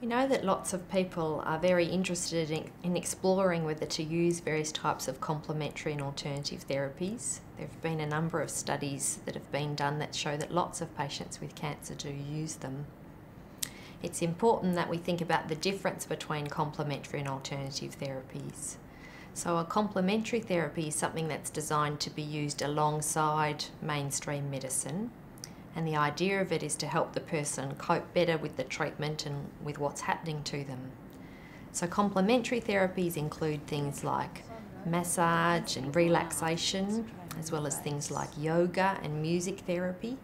We know that lots of people are very interested in exploring whether to use various types of complementary and alternative therapies. There have been a number of studies that have been done that show that lots of patients with cancer do use them. It's important that we think about the difference between complementary and alternative therapies. So a complementary therapy is something that's designed to be used alongside mainstream medicine. And the idea of it is to help the person cope better with the treatment and with what's happening to them. So complementary therapies include things like massage and relaxation, as well as things like yoga and music therapy.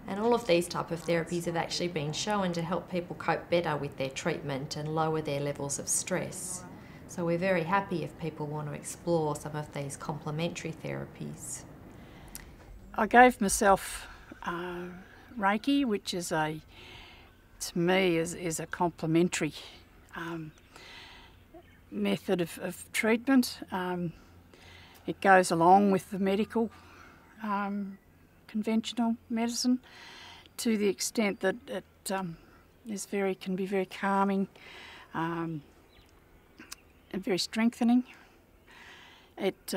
And all of these type of therapies have actually been shown to help people cope better with their treatment and lower their levels of stress. So we're very happy if people want to explore some of these complementary therapies. I gave myself Reiki, which is to me is a complementary method of treatment. It goes along with the medical conventional medicine to the extent that it can be very calming and very strengthening. It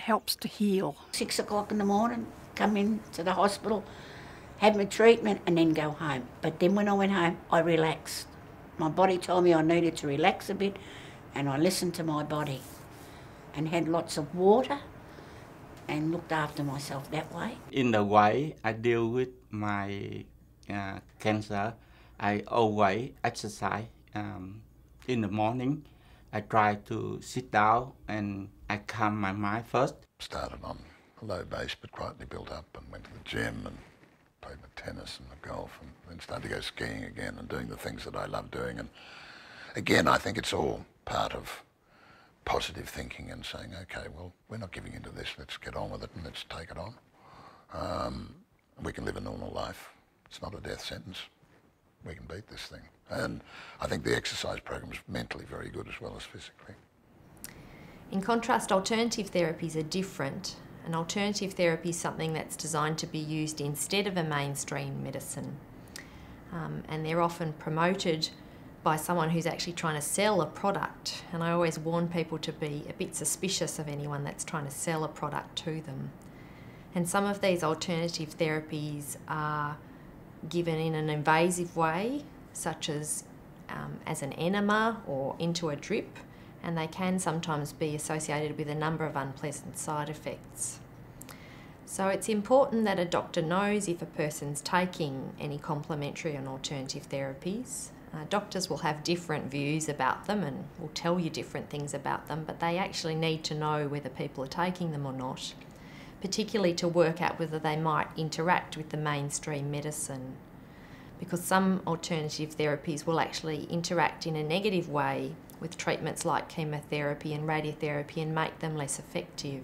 helps to heal. 6 o'clock in the morning, come in to the hospital, have my treatment and then go home. But then when I went home, I relaxed. My body told me I needed to relax a bit and I listened to my body and had lots of water and looked after myself that way. In the way I deal with my cancer, I always exercise. In the morning, I try to sit down and I calm my mind first. Started on a low base but quietly built up and went to the gym and played the tennis and the golf and then started to go skiing again and doing the things that I love doing. And again, I think it's all part of positive thinking and saying, okay, well, we're not giving into this, let's get on with it and let's take it on. We can live a normal life. It's not a death sentence. We can beat this thing. And I think the exercise program is mentally very good as well as physically. In contrast, alternative therapies are different. An alternative therapy is something that's designed to be used instead of a mainstream medicine. And they're often promoted by someone who's actually trying to sell a product. And I always warn people to be a bit suspicious of anyone that's trying to sell a product to them. And some of these alternative therapies are given in an invasive way, such as an enema or into a drip, and they can sometimes be associated with a number of unpleasant side effects. So it's important that a doctor knows if a person's taking any complementary and alternative therapies. Doctors will have different views about them and will tell you different things about them, but they actually need to know whether people are taking them or not, particularly to work out whether they might interact with the mainstream medicine. Because some alternative therapies will actually interact in a negative way with treatments like chemotherapy and radiotherapy and make them less effective.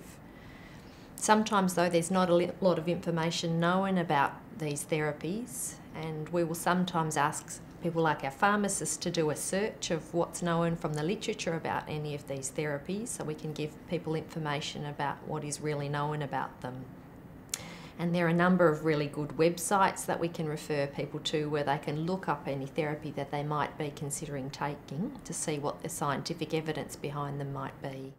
Sometimes though there's not a lot of information known about these therapies, and we will sometimes ask people like our pharmacists to do a search of what's known from the literature about any of these therapies so we can give people information about what is really known about them. And there are a number of really good websites that we can refer people to where they can look up any therapy that they might be considering taking to see what the scientific evidence behind them might be.